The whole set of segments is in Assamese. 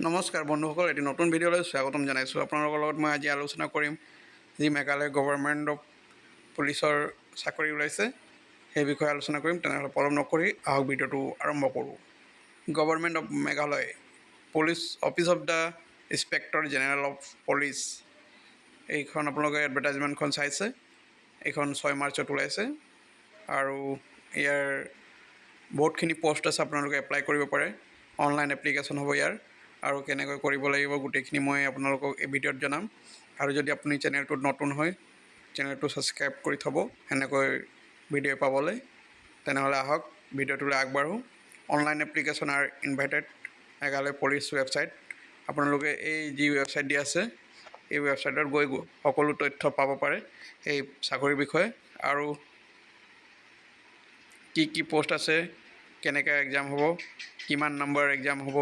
নমস্কাৰ বন্ধুসকল, এটি নতুন ভিডিঅ'লৈ স্বাগতম জনাইছোঁ। আপোনালোকৰ লগত মই আজি আলোচনা কৰিম যি মেঘালয় গভৰ্ণমেণ্ট অফ পুলিচৰ চাকৰি ওলাইছে সেই বিষয়ে আলোচনা কৰিম। তেনেহ'লে পলম নকৰি আহক ভিডিঅ'টো আৰম্ভ কৰোঁ। Government of Meghalaya police office of the inspector general of police, এইখন আপোনালোকে এডভাৰটাইজমেণ্টখন চাইছে। এইখন 6 মাৰ্চত ওলাইছে আৰু ইয়াৰ বহুতখিনি পষ্ট আছে, আপোনালোকে এপ্লাই কৰিব পাৰে। অনলাইন এপ্লিকেশ্যন হ'ব ইয়াৰ, আৰু কেনেকৈ কৰিব লাগিব গোটেইখিনি মই আপোনালোকক এই ভিডিঅ'ত জনাম। আৰু যদি আপুনি চেনেলটোত নতুন হয়, চেনেলটো ছাবস্ক্ৰাইব কৰি থ'ব এনেকৈ ভিডিঅ' পাবলৈ। তেনেহ'লে আহক ভিডিঅ'টোলৈ আগবাঢ়োঁ। Online application are invited Meghalaya police website. আপোনালোকে এই যি ৱেবছাইট দিয়া আছে এই ৱেবছাইটত গৈ সকলো তথ্য পাব পাৰে এই চাকৰিৰ বিষয়ে, আৰু কি পোষ্ট আছে, কেনেকৈ এক্সাম হ'ব, কিমান নম্বৰ এক্সাম হ'ব,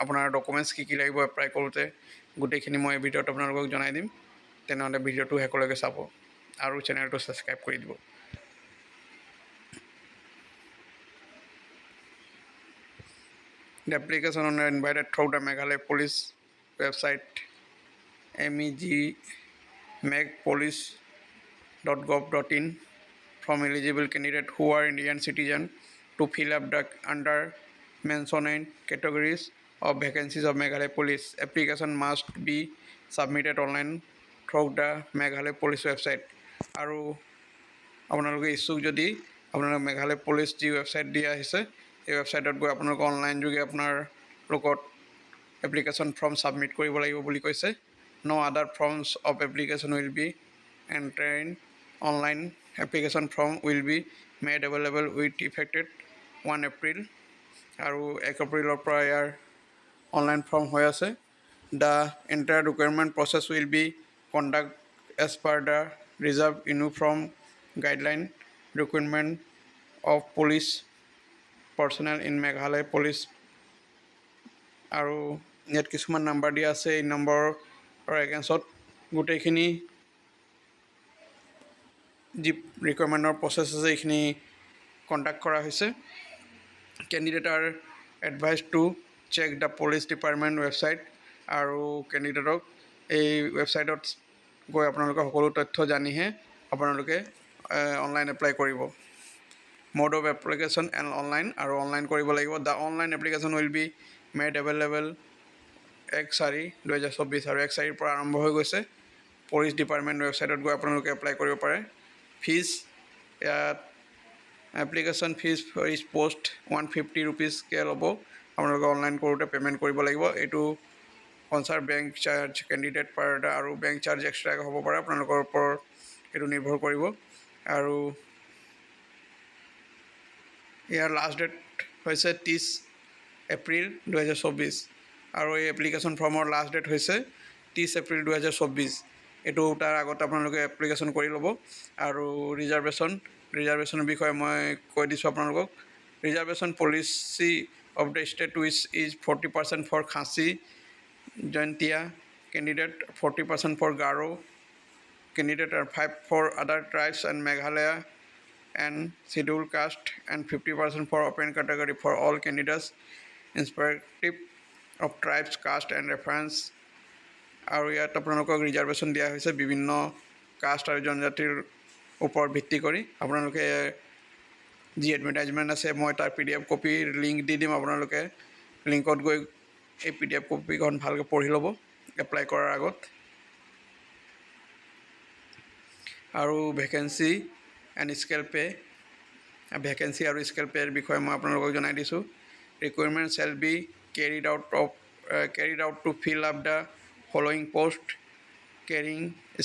আপোনাৰ ডকুমেণ্টছ কি লাগিব এপ্লাই কৰোঁতে, গোটেইখিনি মই এই ভিডিঅ'ত আপোনালোকক জনাই দিম। তেনেহ'লে ভিডিঅ'টো শেষলৈকে চাব আৰু চেনেলটো ছাবস্ক্ৰাইব কৰি দিব। The application are invited through the Meghalaya Police website megpolice.gov.in from eligible candidates who are Indian citizen to fill up the under mentioned categories of vacancies of Meghalaya Police. Application must be submitted online through the Meghalaya Police website. আৰু আপোনালোকে ইচ্ছুক যদি আপোনালোকে মেঘালয় পুলিচ যি ৱেবছাইট দিয়া আহিছে এই ৱেবছাইটত গৈ আপোনালোকে অনলাইন যোগে আপোনাৰ লগত এপ্লিকেশ্যন ফৰ্ম ছাবমিট কৰিব লাগিব বুলি কৈছে। No other forms of application will be entered online. Application form will be made available with effected 1 April, আৰু 1 এপ্ৰিলৰ পৰা ইয়াৰ অনলাইন ফৰ্ম হৈ আছে। The entire requirement process will be conducted as per the reserved uniform guideline requirement of police personnel in Meghalaya police। আৰু ইয়াত কিছুমান নাম্বাৰ দিয়া আছে। এই নম্বৰৰ এগেইনষ্টত গোটেইখিনি যি ৰিকুৱাৰমেণ্টৰ প্ৰচেছ আছে এইখিনি কণ্ডাক্ট কৰা হৈছে। Candidate are advise to check the police department website, আৰু কেণ্ডিডেটক এই ৱেবছাইটত গৈ আপোনালোকে সকলো তথ্য জানিহে আপোনালোকে অনলাইন এপ্লাই কৰিব। Mode of application and online, আৰু অনলাইন কৰিব লাগিব। The online application will be made available 1/4/2024, আৰু 1/4 পৰা আৰম্ভ হৈ গৈছে। পুলিচ ডিপাৰ্টমেণ্ট ৱেবছাইটত গৈ আপোনালোকে এপ্লাই কৰিব পাৰে। ফিজ, ইয়াত application fees for each post 150 ৰুপিজকৈ ল'ব। আপোনালোকে অনলাইন কৰোঁতে পে'মেণ্ট কৰিব লাগিব। এইটো কনচাৰ্ট bank charge candidate per day, আৰু বেংক চাৰ্জ এক্সট্ৰাকৈ হ'ব পাৰে, আপোনালোকৰ ওপৰত এইটো নিৰ্ভৰ কৰিব। আৰু ইয়াৰ লাষ্ট ডেট হৈছে 30 এপ্ৰিল 2024, আৰু এই এপ্লিকেশ্যন ফৰ্মৰ লাষ্ট ডেট হৈছে 30 এপ্ৰিল 2024। এইটো তাৰ আগত আপোনালোকে এপ্লিকেশ্যন কৰি ল'ব। আৰু ৰিজাৰ্ভেশ্যনৰ বিষয়ে মই কৈ দিছোঁ আপোনালোকক। Reservation policy of the state which is 40% for Khasi Jaintia candidate, 40% for Garo candidate, আৰু 5 for other tribes and Meghalaya and scheduled caste, and 50% for open category for all candidates irrespective of tribes, caste and reference। আৰু ইয়াত আপোনালোকক ৰিজাৰ্ভেশ্যন দিয়া হৈছে বিভিন্ন কাষ্ট আৰু জনজাতিৰ ওপৰত ভিত্তি কৰি। আপোনালোকে যি এডভাৰটাইজমেণ্ট আছে মই তাৰ PDF কপিৰ লিংক দি দিম। আপোনালোকে লিংকত গৈ এই PDF কপিখন ভালকৈ পঢ়ি ল'ব এপ্লাই কৰাৰ আগত। আৰু vacancy and scale pay', vacancy আৰু স্কেল পে'ৰ বিষয়ে মই আপোনালোকক জনাই দিছোঁ। Recruitment shall be carried out to fill up the following post carrying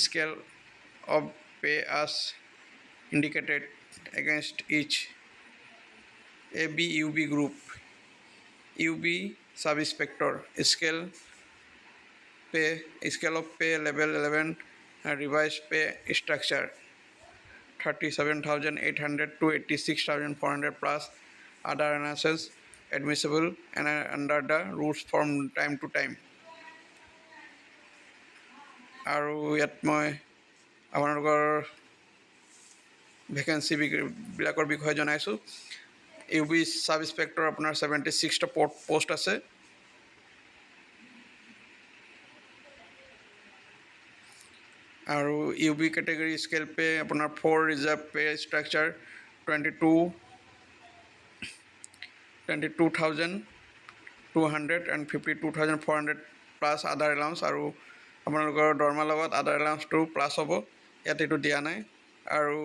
scale of pay' as indicated against each ABUB group. UB sub inspector scale of pay level 11 revise pay structure 37,800 to 86,400 plus other announcements admissible and under the rules from time to time। আৰু ইয়াত মই আপোনালোকৰ ভেকেঞ্চিবিলাকৰ বিষয়ে জনাইছোঁ। UB সাব ইন্সপেক্টৰ আপোনাৰ 76টা পোষ্ট আছে। আৰু U B category scale pay আপোনাৰ 4 reserve pay structure 22,200 and 52,400 plus other allowance আৰু আপোনালোকৰ দৰমহাৰ লগত আদাৰ এলাউন্সটো প্লাছ হ'ব। ইয়াত এইটো দিয়া নাই। আৰু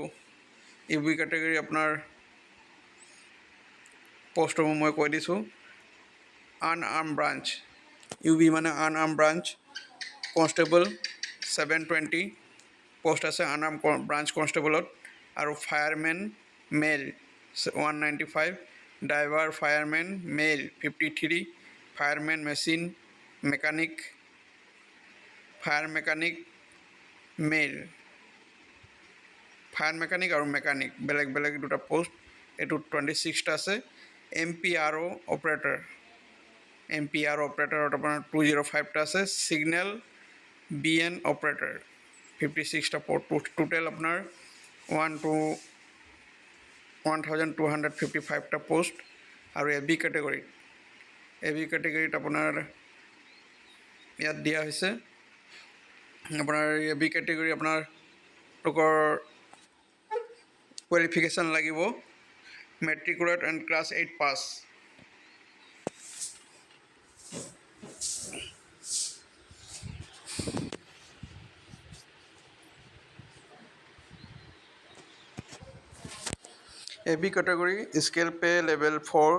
ইউ বি কেটেগৰী আপোনাৰ পষ্টসমূহ মই কৈ দিছোঁ। আনআৰ্ম ব্ৰাঞ্চ, ইউ বি মানে আনআৰ্ম ব্ৰাঞ্চ কনষ্টেবল 720 পোষ্ট আছে আনআৰ্ম ব্ৰাঞ্চ কনষ্টেবলত। আৰু fireman male 195, driver fireman male 53, fireman machine mechanic fire mechanic male, fire mechanic আৰু মেকানিক বেলেগ বেলেগ দুটা পোষ্ট। এইটো 26টা আছে। MPRO অপাৰেটৰ, MPRO অপাৰেটৰত আপোনাৰ 205টা আছে। ছিগনেল BN অপাৰেটৰ 56টা পোষ্ট। টোটেল আপোনাৰ 1,255টা পোষ্ট। আৰু এবি কেটেগৰীত আপোনাৰ ইয়াত দিয়া হৈছে আপোনাৰ এবি কেটেগৰী আপোনাৰ লোকৰ কোৱালিফিকেশ্যন লাগিব matriculate and class 8 pass. AB category scale pay level 4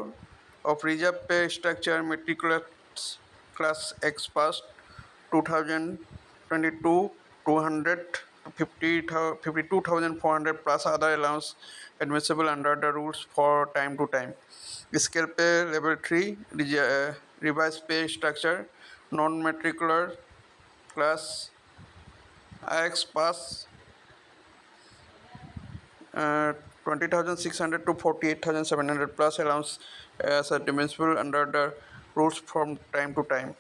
of reserve pay structure matriculate class X passed 2022 52,400 plus other allowance admissible under the rules for time to time. Scale pay level 3 revised pay structure non-matricular class X pass 20,600 to 48,700 plus allowance as admissible under the rules from time to time.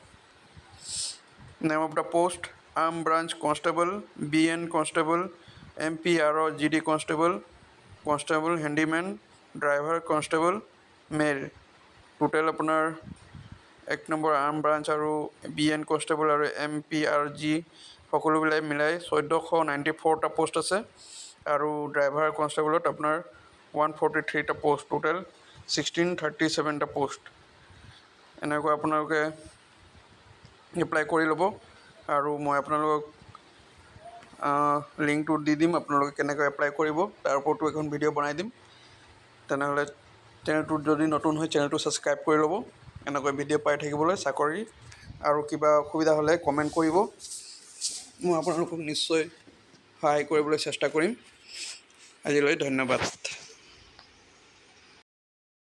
Name of the post: Arm Branch Constable, BN Constable, MPRO GD Constable, Constable Handyman, Driver Constable, Male. Total আপোনাৰ 1 নম্বৰ আৰ্ম ব্ৰাঞ্চ আৰু BN কনষ্টেবল আৰু MPRG সকলোবিলাক মিলাই 1494টা পোষ্ট আছে। আৰু ড্ৰাইভাৰ কনষ্টেবলত আপোনাৰ 143টা পোষ্ট। টোটেল 1637টা পোষ্ট। এনেকৈ আপোনালোকে এপ্লাই কৰি ল'ব। আৰু মই আপোনালোকক লিংকটো দি দিম, আপোনালোকে কেনেকৈ এপ্লাই কৰিব তাৰ ওপৰতো এখন ভিডিঅ' বনাই দিম। তেনেহ'লে চেনেলটোত যদি নতুন হয় চেনেলটো ছাবস্ক্ৰাইব কৰি ল'ব এনেকৈ ভিডিঅ' পাই থাকিবলৈ। চাকৰি আৰু কিবা অসুবিধা হ'লে কমেণ্ট কৰিব, মই আপোনালোকক নিশ্চয় সহায় কৰিবলৈ চেষ্টা কৰিম। আজিলৈ ধন্যবাদ।